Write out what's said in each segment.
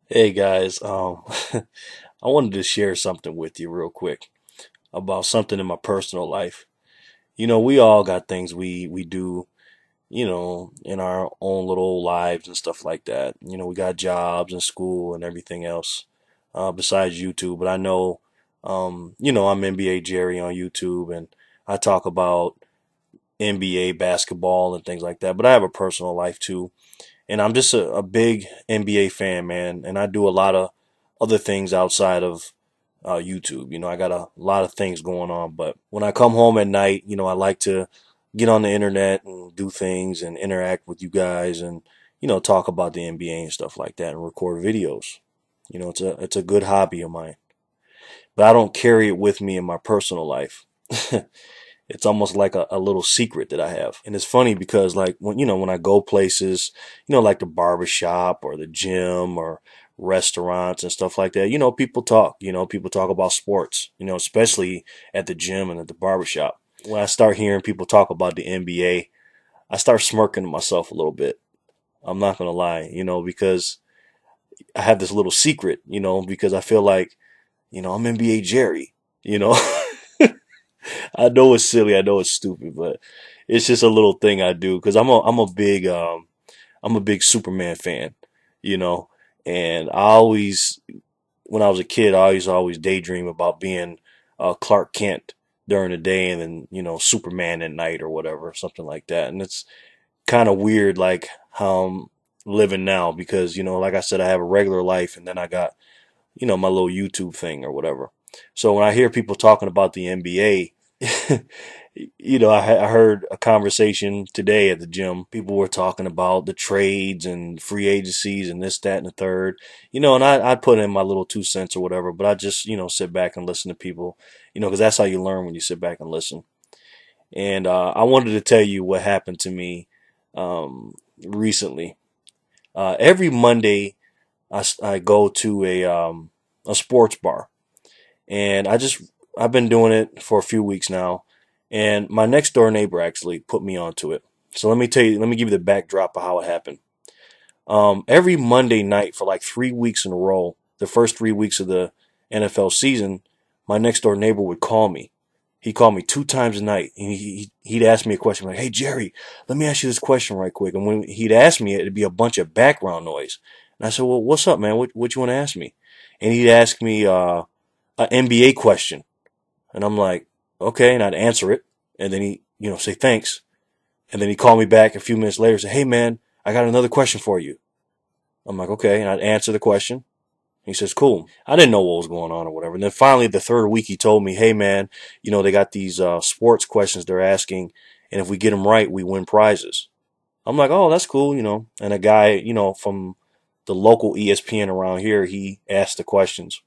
Hey guys, I wanted to share something with you real quick about something in my personal life. We all got things we do, in our own little lives and stuff like that. We got jobs and school and everything else, besides YouTube. But I know, I'm NBA Jerry on YouTube and I talk about NBA basketball and things like that. But I have a personal life too. And I'm just a big NBA fan, man. And I do a lot of other things outside of YouTube. I got a lot of things going on. But when I come home at night, I like to get on the internet and do things and interact with you guys and, talk about the NBA and stuff like that and record videos. It's a good hobby of mine. But I don't carry it with me in my personal life. It's almost like a little secret that I have. And it's funny because like when I go places, like the barber shop or the gym or restaurants and stuff like that, people talk about sports, especially at the gym and at the barber shop. When I start hearing people talk about the NBA, I start smirking to myself a little bit. I'm not going to lie, because I have this little secret, because I feel like, I'm NBA Jerry, you know. I know it's silly, I know it's stupid, but it's just a little thing I do because I'm a big Superman fan, you know, and I always when I was a kid I always daydream about being Clark Kent during the day and then Superman at night or whatever, something like that. And it's kind of weird like how I'm living now because like I said I have a regular life and then I got my little YouTube thing or whatever. So when I hear people talking about the NBA, I heard a conversation today at the gym. People were talking about the trades and free agencies and this, that, and the third. And I put in my little 2 cents or whatever, but I just, sit back and listen to people, because that's how you learn when you sit back and listen. And I wanted to tell you what happened to me recently. Every Monday, I go to a sports bar, and I've been doing it for a few weeks now, and my next door neighbor actually put me onto it. So let me give you the backdrop of how it happened. Every Monday night for like 3 weeks in a row, the first 3 weeks of the NFL season, my next door neighbor would call me. He called me 2 times a night, and he'd ask me a question like, "Hey Jerry, let me ask you this question right quick." And when he'd ask me, it'd be a bunch of background noise. And I said, "Well, what's up, man? What you want to ask me?" And he'd ask me an NBA question, and I'm like, "Okay," and I'd answer it, and then he, say thanks, and then he'd call me back a few minutes later, and say, "Hey man, I got another question for you." I'm like, "Okay," and I'd answer the question. He says, "Cool." I didn't know what was going on or whatever. And then finally, the third week, he told me, "Hey, man, they got these sports questions they're asking, and if we get them right, we win prizes." I'm like, "Oh, that's cool," And a guy, from the local ESPN around here, he asked the questions.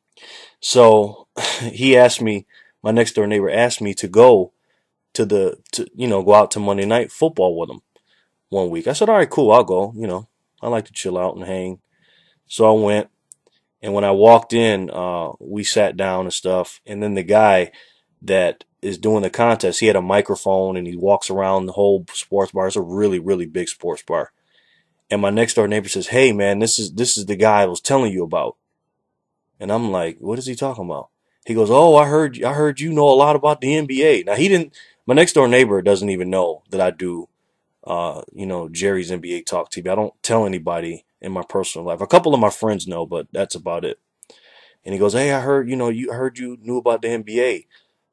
So he asked me, my next door neighbor asked me to go go out to Monday Night Football with him one week. I said, "All right, cool, I'll go." I like to chill out and hang. So I went. And when I walked in, we sat down and stuff. And then the guy that is doing the contest, he had a microphone and he walks around the whole sports bar. It's a really, really big sports bar. And my next door neighbor says, "Hey man, this is the guy I was telling you about." And I'm like, "What is he talking about?" He goes, "Oh, I heard you know a lot about the NBA." Now he didn't. My next door neighbor doesn't even know that I do, Jerry's NBA Talk TV. I don't tell anybody in my personal life. A couple of my friends know, but that's about it. And he goes, "Hey, I heard, I heard you knew about the NBA."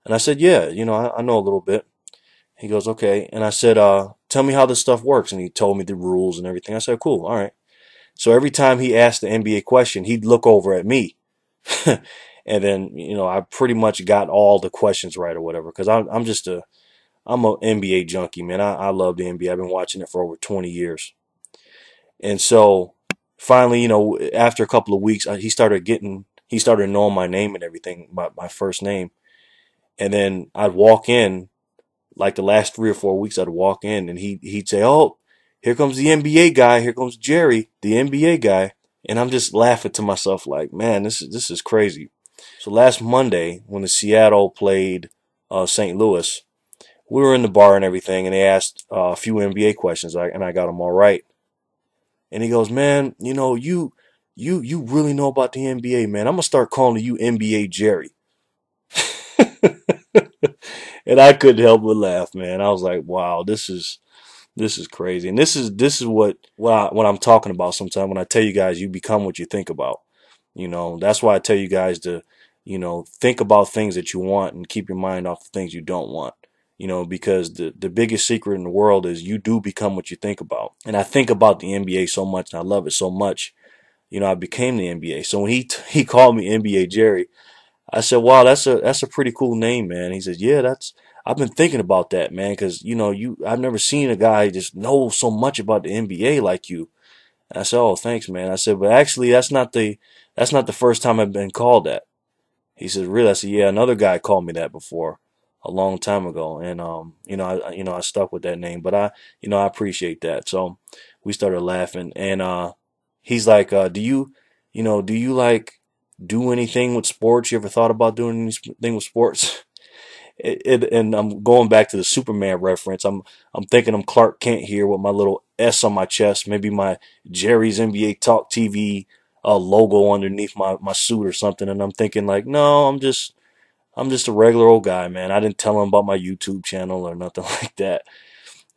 And I said, "Yeah, I know a little bit." He goes, "Okay." And I said, "Tell me how this stuff works." And he told me the rules and everything. I said, "Cool. All right." So every time he asked the NBA question, he'd look over at me. And then, I pretty much got all the questions right or whatever. Cause I'm a NBA junkie, man. I love the NBA. I've been watching it for over 20 years. And so finally, after a couple of weeks, he started knowing my name and everything, my first name. And then I'd walk in, like the last 3 or 4 weeks, I'd walk in and he'd say, "Oh, here comes the NBA guy. Here comes Jerry, the NBA guy." And I'm just laughing to myself like, man, this is crazy. So last Monday, when the Seattle played St. Louis, we were in the bar and everything, and they asked a few NBA questions, and I got them all right. And he goes, "Man, you really know about the NBA, man. I'm gonna start calling you NBA Jerry. And I couldn't help but laugh, man. I was like, wow, this is crazy. And this is what I'm talking about sometimes when I tell you guys you become what you think about. That's why I tell you guys to, think about things that you want and keep your mind off the things you don't want. Because the biggest secret in the world is you do become what you think about. And I think about the NBA so much and I love it so much. I became the NBA. So when he called me NBA Jerry, I said, "Wow, that's a pretty cool name, man." He said, "Yeah, that's I've been thinking about that, man, because I've never seen a guy just know so much about the NBA like you." And I said, "Oh, thanks, man." I said, "But actually, that's not the first time I've been called that." He said, "Really?" I said, "Yeah, another guy called me that before, a long time ago, and I stuck with that name, but I appreciate that." So we started laughing, and he's like, do you like do anything with sports? You ever thought about doing anything with sports?" And I'm going back to the Superman reference. I'm thinking I'm Clark Kent here with my little S on my chest, maybe my Jerry's NBA Talk TV logo underneath my suit or something. And I'm thinking like, no, I'm just a regular old guy, man. I didn't tell him about my YouTube channel or nothing like that.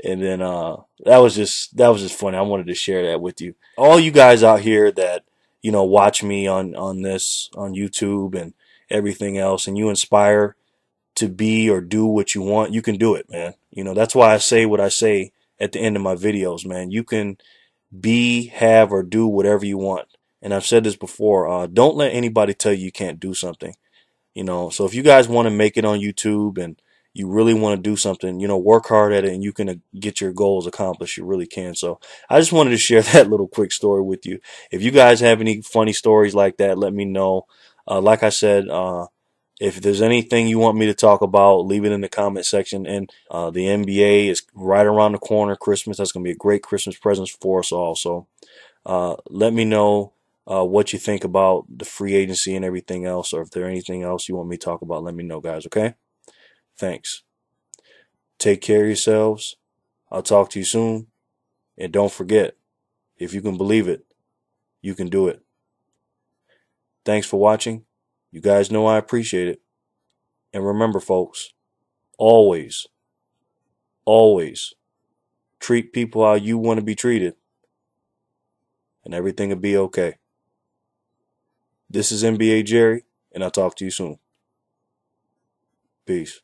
And then that was just funny. I wanted to share that with you. All you guys out here that watch me on this on YouTube and everything else, and you inspire to be or do what you want, you can do it, man. That's why I say what I say at the end of my videos, man. You can be, have, or do whatever you want. And I've said this before. Don't let anybody tell you you can't do something. So if you guys want to make it on YouTube and you really want to do something, work hard at it and you can get your goals accomplished. You really can. So I just wanted to share that little quick story with you. If you guys have any funny stories like that, let me know. Like I said, if there's anything you want me to talk about, leave it in the comment section. And the NBA is right around the corner. Christmas, that's going to be a great Christmas present for us all. So let me know what you think about the free agency and everything else, or if there's anything else you want me to talk about, let me know, guys, okay? Thanks. Take care of yourselves. I'll talk to you soon. And don't forget, if you can believe it, you can do it. Thanks for watching. You guys know I appreciate it. And remember, folks, always, always treat people how you want to be treated, and everything will be okay. This is NBA Jerry, and I'll talk to you soon. Peace.